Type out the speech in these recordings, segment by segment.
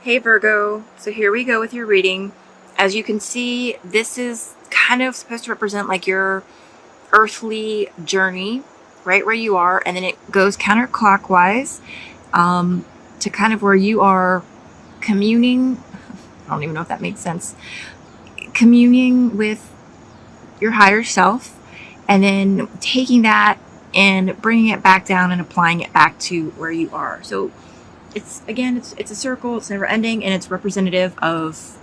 Hey Virgo, so here we go with your reading. As you can see, this is kind of supposed to represent like your earthly journey, right where you are, and then it goes counterclockwise to kind of where you are communing. I don't even know if that makes sense. Communing with your higher self, and then taking that and bringing it back down and applying it back to where you are. So it's a circle, it's never ending, and it's representative of,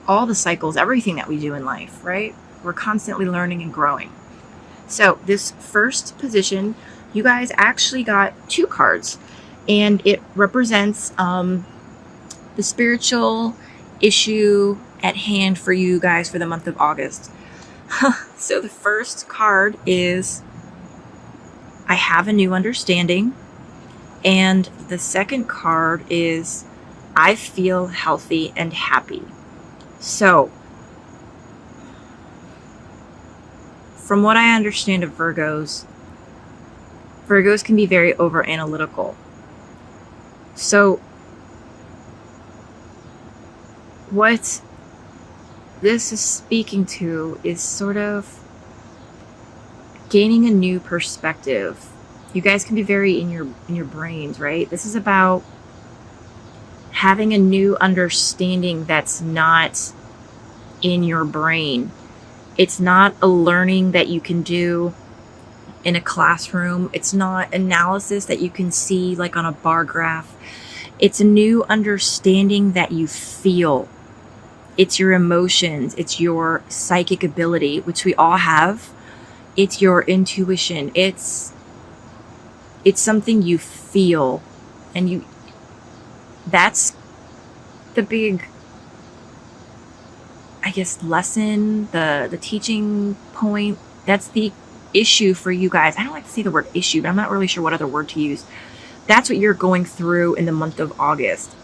all the cycles, everything that we do in life, right? We're constantly learning and growing. So this first position, you guys actually got 2 cards, and it represents the spiritual issue at hand for you guys for the month of August. So the first card is I have a new understanding. And the second card is I feel healthy and happy. So, from what I understand of Virgos can be very over analytical. So, what this is speaking to is sort of gaining a new perspective. You guys can be very in your brains, right? This is about having a new understanding that's not in your brain. It's not a learning that you can do in a classroom. It's not analysis that you can see like on a bar graph. It's a new understanding that you feel. It's your emotions. It's your psychic ability, which we all have. It's your intuition. It's something you feel, and that's the big, I guess, lesson, the teaching point. That's the issue for you guys. I don't like to say the word issue, but I'm not really sure what other word to use. That's what you're going through in the month of August,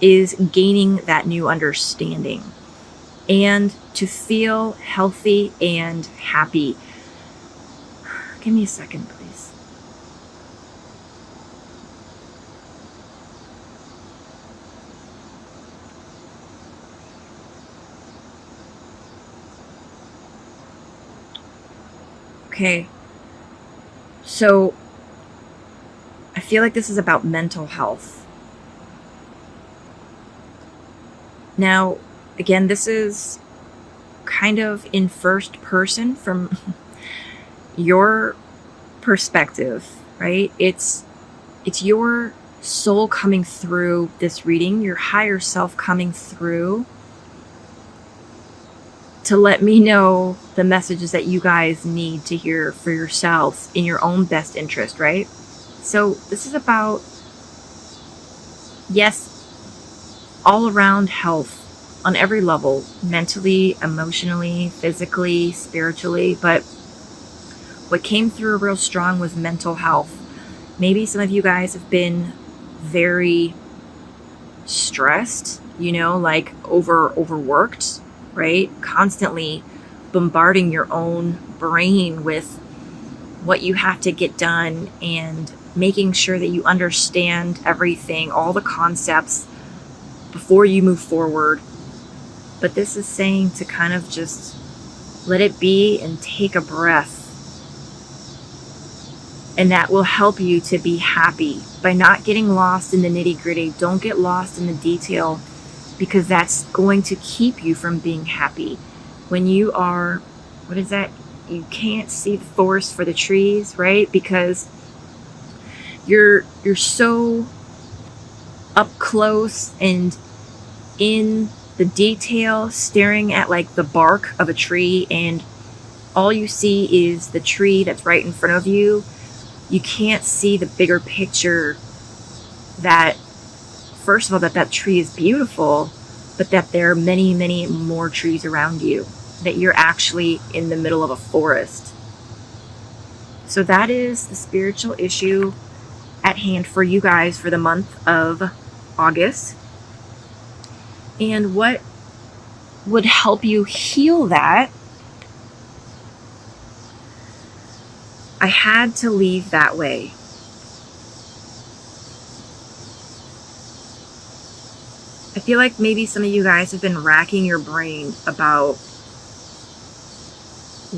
is gaining that new understanding and to feel healthy and happy. Give me a second, please. Okay, so I feel like this is about mental health. Now, again, this is kind of in first person from your perspective, right? It's your soul coming through this reading, your higher self coming through to let me know the messages that you guys need to hear for yourselves in your own best interest, right? So this is about, yes, all around health on every level, mentally, emotionally, physically, spiritually. But what came through real strong was mental health. Maybe some of you guys have been very stressed, like overworked, right? Constantly bombarding your own brain with what you have to get done and making sure that you understand everything, all the concepts before you move forward. But this is saying to kind of just let it be and take a breath. And that will help you to be happy by not getting lost in the nitty-gritty. Don't get lost in the detail, because that's going to keep you from being happy. When you are, what is that? You can't see the forest for the trees, right? Because you're so up close and in the detail, staring at like the bark of a tree, and all you see is the tree that's right in front of you. You can't see the bigger picture, that first of all, that tree is beautiful, but that there are many, many more trees around you, that you're actually in the middle of a forest. So that is the spiritual issue at hand for you guys for the month of August. And what would help you heal that? I had to leave that way. I feel like maybe some of you guys have been racking your brain about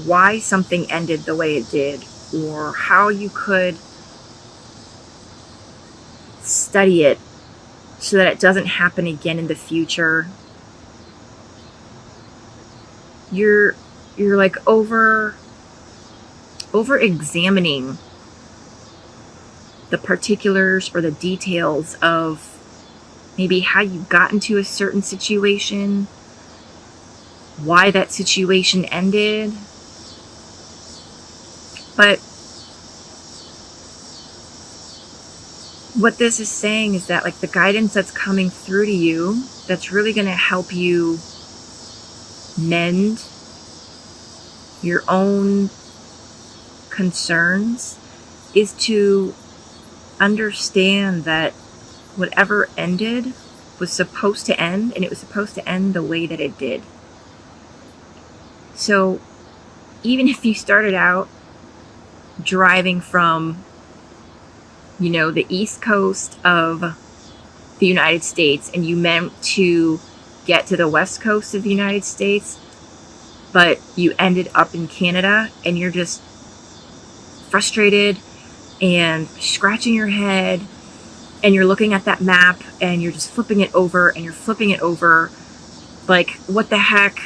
why something ended the way it did, or how you could study it so that it doesn't happen again in the future. You're like over examining the particulars or the details of maybe how you got into a certain situation, why that situation ended. But what this is saying is that, like, the guidance that's coming through to you that's really going to help you mend your own concerns is to understand that whatever ended was supposed to end, and it was supposed to end the way that it did. So even if you started out driving from, the East Coast of the United States, and you meant to get to the West Coast of the United States, but you ended up in Canada, and you're just frustrated and scratching your head, and you're looking at that map, and you're just flipping it over, and you're flipping it over, like, what the heck?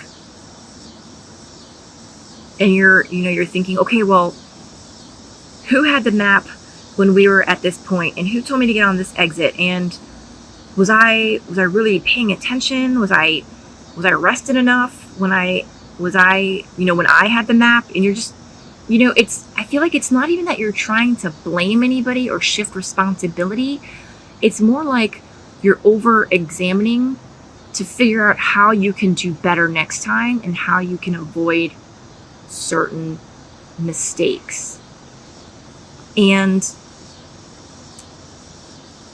And you're thinking, okay, well, who had the map when we were at this point, and who told me to get on this exit, and was I really paying attention? Was I rested enough when I had the map? And you're just, I feel like it's not even that you're trying to blame anybody or shift responsibility. It's more like you're over examining to figure out how you can do better next time and how you can avoid certain mistakes. And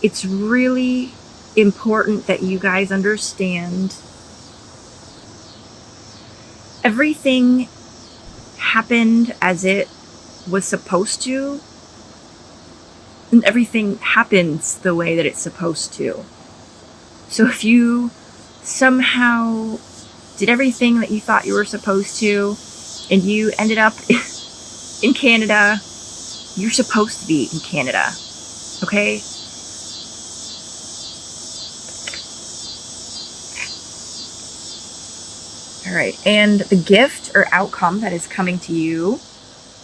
it's really important that you guys understand everything happened as it was supposed to, and everything happens the way that it's supposed to. So if you somehow did everything that you thought you were supposed to, and you ended up in Canada, you're supposed to be in Canada, okay? All right, and the gift or outcome that is coming to you,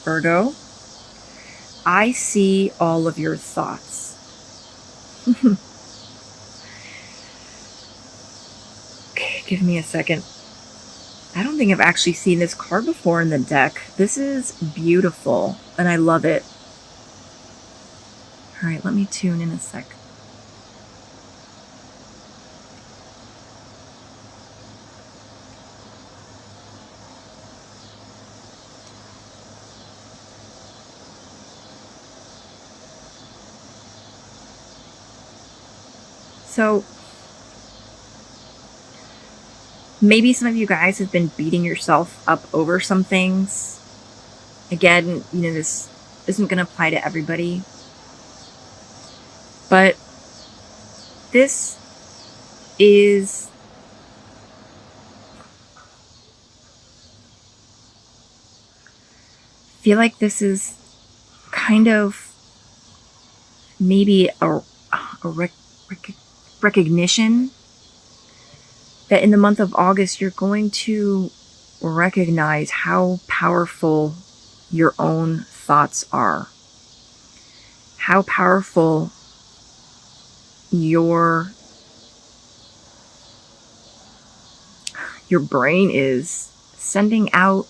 Virgo, I see all of your thoughts. Okay, give me a second. I don't think I've actually seen this card before in the deck. This is beautiful, and I love it. All right, let me tune in a sec. So maybe some of you guys have been beating yourself up over some things. Again, this isn't going to apply to everybody. But this is I feel like this is kind of maybe a recognition that in the month of August, you're going to recognize how powerful your own thoughts are, how powerful your brain is, sending out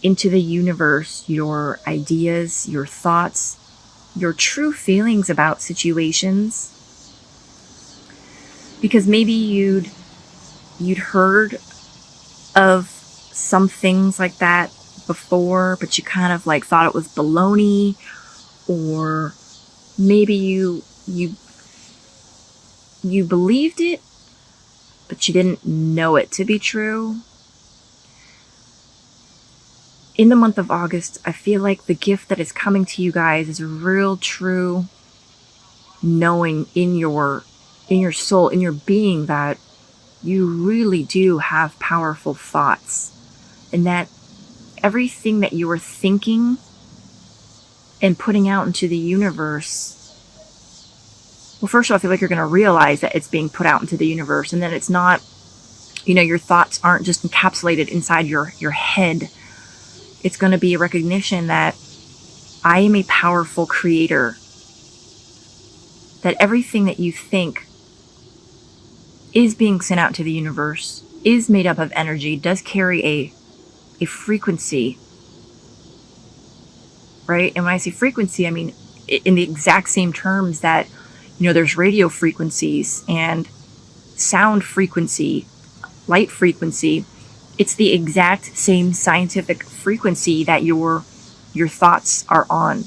into the universe your ideas, your thoughts, your true feelings about situations. Because maybe you'd heard of some things like that before, but you kind of like thought it was baloney, or maybe you believed it, but you didn't know it to be true. In the month of August, I feel like the gift that is coming to you guys is a real, true knowing in your soul, in your being, that you really do have powerful thoughts, and that everything that you are thinking and putting out into the universe, well, first of all, I feel like you're going to realize that it's being put out into the universe, and then it's not, your thoughts aren't just encapsulated inside your head. It's going to be a recognition that I am a powerful creator, that everything that you think is being sent out to the universe, is made up of energy, does carry a frequency, right? And when I say frequency, I mean in the exact same terms that, there's radio frequencies and sound frequency, light frequency. It's the exact same scientific frequency that your thoughts are on.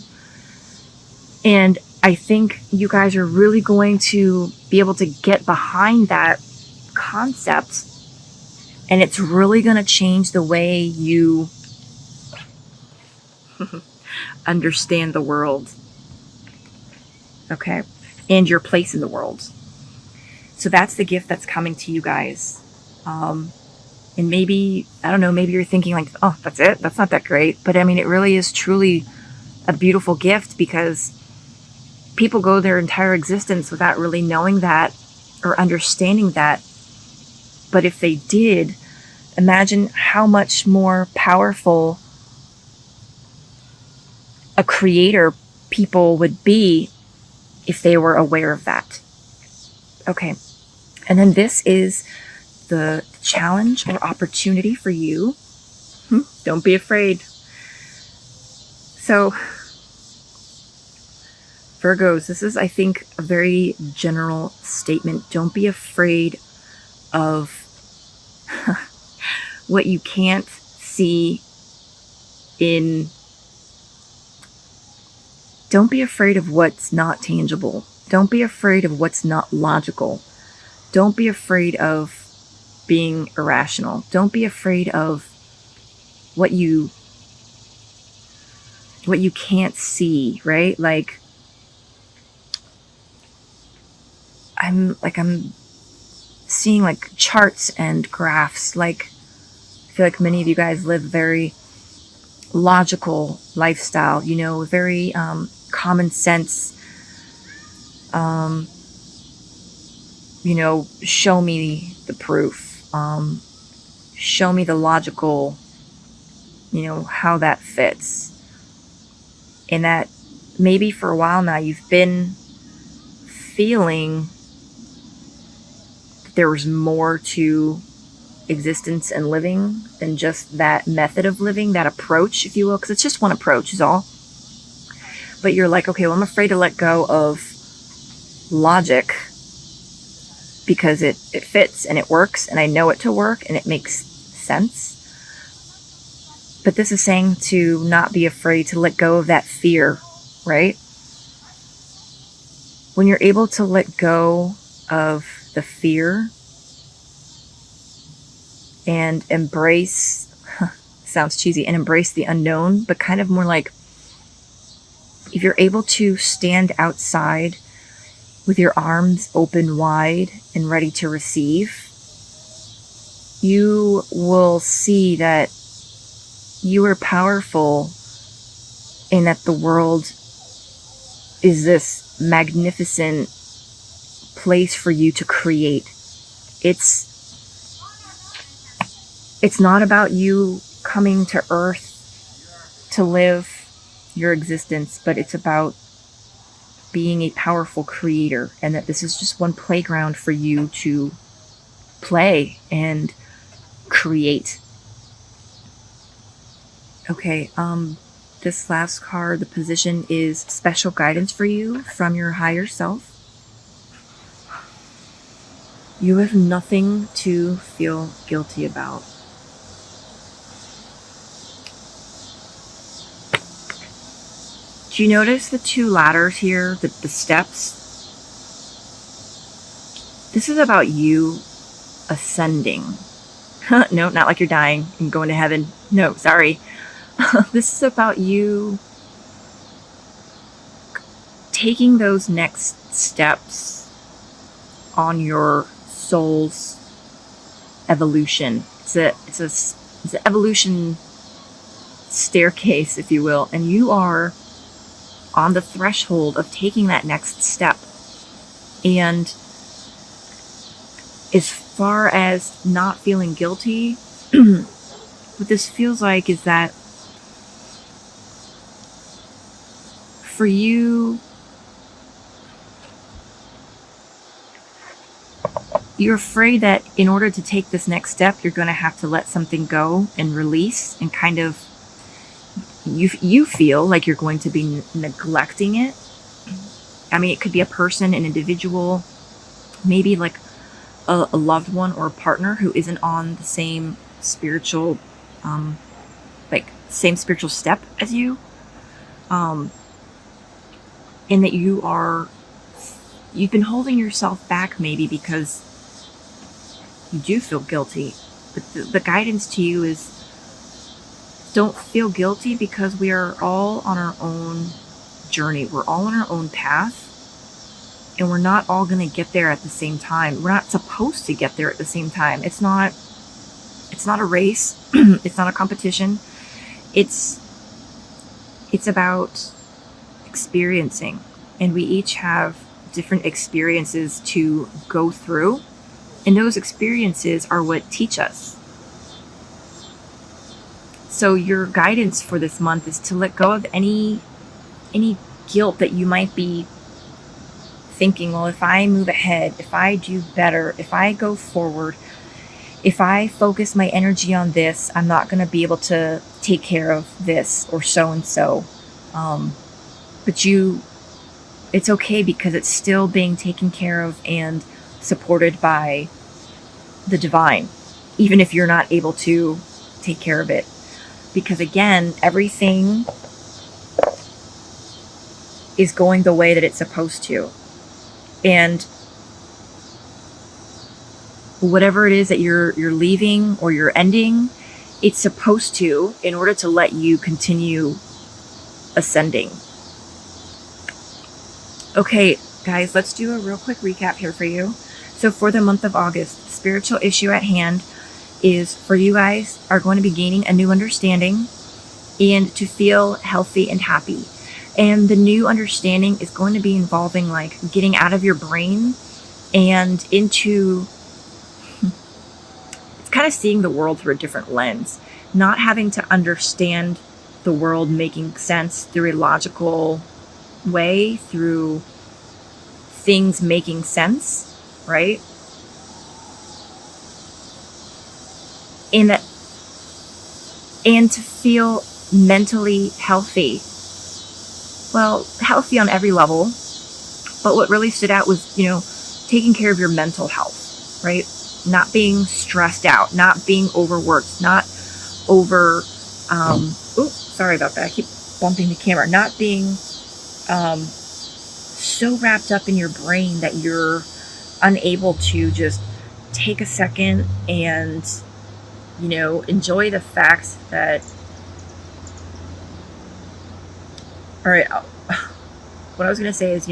And I think you guys are really going to be able to get behind that concept, and it's really going to change the way you understand the world. Okay? And your place in the world. So that's the gift that's coming to you guys. And maybe, I don't know, maybe you're thinking like, oh, that's it? That's not that great. But I mean, it really is truly a beautiful gift, because people go their entire existence without really knowing that or understanding that. But if they did, imagine how much more powerful a creator people would be if they were aware of that. Okay. And then this is the challenge or opportunity for you. Don't be afraid. So, Virgos, this is, I think, a very general statement. Don't be afraid of what you can't see in... Don't be afraid of what's not tangible. Don't be afraid of what's not logical. Don't be afraid of being irrational. Don't be afraid of what you can't see, right? Like, I'm seeing like charts and graphs. Like, I feel like many of you guys live very logical lifestyle, very common sense, show me the proof, show me the logical, how that fits. And that maybe for a while now you've been feeling that there was more to existence and living than just that method of living, that approach, if you will, because it's just one approach is all. But you're like, okay, well, I'm afraid to let go of logic because it fits and it works and I know it to work and it makes sense. But this is saying to not be afraid to let go of that fear, right? When you're able to let go of the fear and embrace, sounds cheesy, and embrace the unknown, but kind of more like, if you're able to stand outside with your arms open wide and ready to receive, you will see that you are powerful and that the world is this magnificent place for you to create. It's not about you coming to Earth to live your existence, but it's about being a powerful creator, and that this is just one playground for you to play and create. Okay, this last card, the position is special guidance for you from your higher self. You have nothing to feel guilty about. Do you notice the two ladders here, the steps? This is about you ascending. No, not like you're dying and going to heaven. No, sorry. This is about you taking those next steps on your soul's evolution. It's an evolution staircase, if you will, and you are on the threshold of taking that next step. And as far as not feeling guilty, what this feels like is that for you, you're afraid that in order to take this next step, you're going to have to let something go and release, and kind of you feel like you're going to be neglecting it. I mean, it could be a person, an individual, maybe like a loved one or a partner who isn't on the same spiritual, same spiritual step as you. And that you've been holding yourself back maybe because you do feel guilty. But the guidance to you is, don't feel guilty, because we are all on our own journey. We're all on our own path, and we're not all going to get there at the same time. We're not supposed to get there at the same time. It's not a race. It's not a competition. It's about experiencing, and we each have different experiences to go through, and those experiences are what teach us. So your guidance for this month is to let go of any guilt that you might be thinking, well, if I move ahead, if I do better, if I go forward, if I focus my energy on this, I'm not going to be able to take care of this or so and so. But it's okay, because it's still being taken care of and supported by the divine, even if you're not able to take care of it. Because again, everything is going the way that it's supposed to. And whatever it is that you're leaving or you're ending, it's supposed to, in order to let you continue ascending. Okay, guys, let's do a real quick recap here for you. So for the month of August, the spiritual issue at hand is, for you guys, are going to be gaining a new understanding and to feel healthy and happy. And the new understanding is going to be involving like getting out of your brain and into, it's kind of seeing the world through a different lens, not having to understand the world making sense through a logical way, through things making sense, right? And to feel mentally healthy. Well, healthy on every level, but what really stood out was, taking care of your mental health, right? Not being stressed out, not being overworked, not sorry about that. I keep bumping the camera. Not being so wrapped up in your brain that you're unable to just take a second and, enjoy the fact that, all right, what I was going to say is,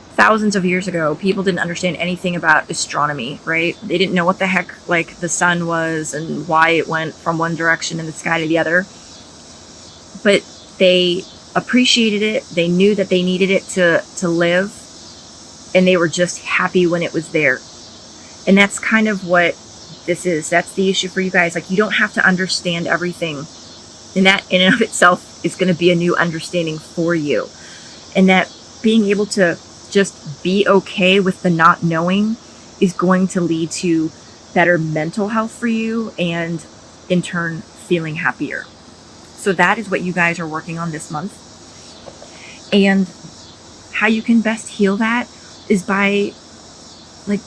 thousands of years ago, people didn't understand anything about astronomy, right? They didn't know what the heck, the sun was and why it went from one direction in the sky to the other. But they appreciated it. They knew that they needed it to live. And they were just happy when it was there. And that's kind of what this is. That's the issue for you guys. You don't have to understand everything. And that in and of itself is going to be a new understanding for you. And that being able to just be okay with the not knowing is going to lead to better mental health for you, and in turn feeling happier. So that is what you guys are working on this month. And how you can best heal that is by,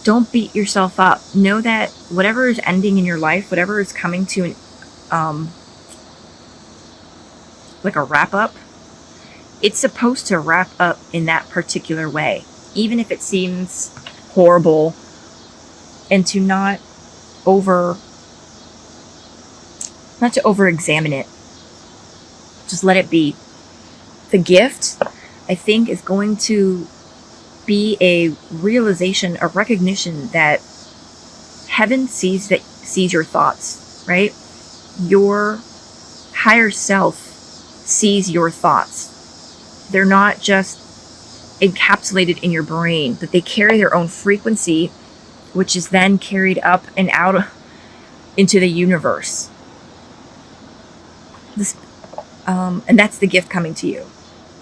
don't beat yourself up. Know that whatever is ending in your life, whatever is coming to a wrap up, it's supposed to wrap up in that particular way, even if it seems horrible, and to not over examine it. Just let it be. The gift, I think, is going to be a realization, a recognition that heaven sees your thoughts, right? Your higher self sees your thoughts. They're not just encapsulated in your brain, but they carry their own frequency, which is then carried up and out into the universe. And that's the gift coming to you.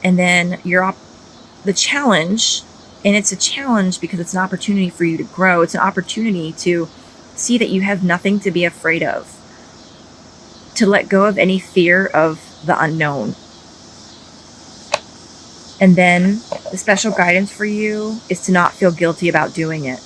And then the challenge, and it's a challenge because it's an opportunity for you to grow. It's an opportunity to see that you have nothing to be afraid of, to let go of any fear of the unknown. And then the special guidance for you is to not feel guilty about doing it.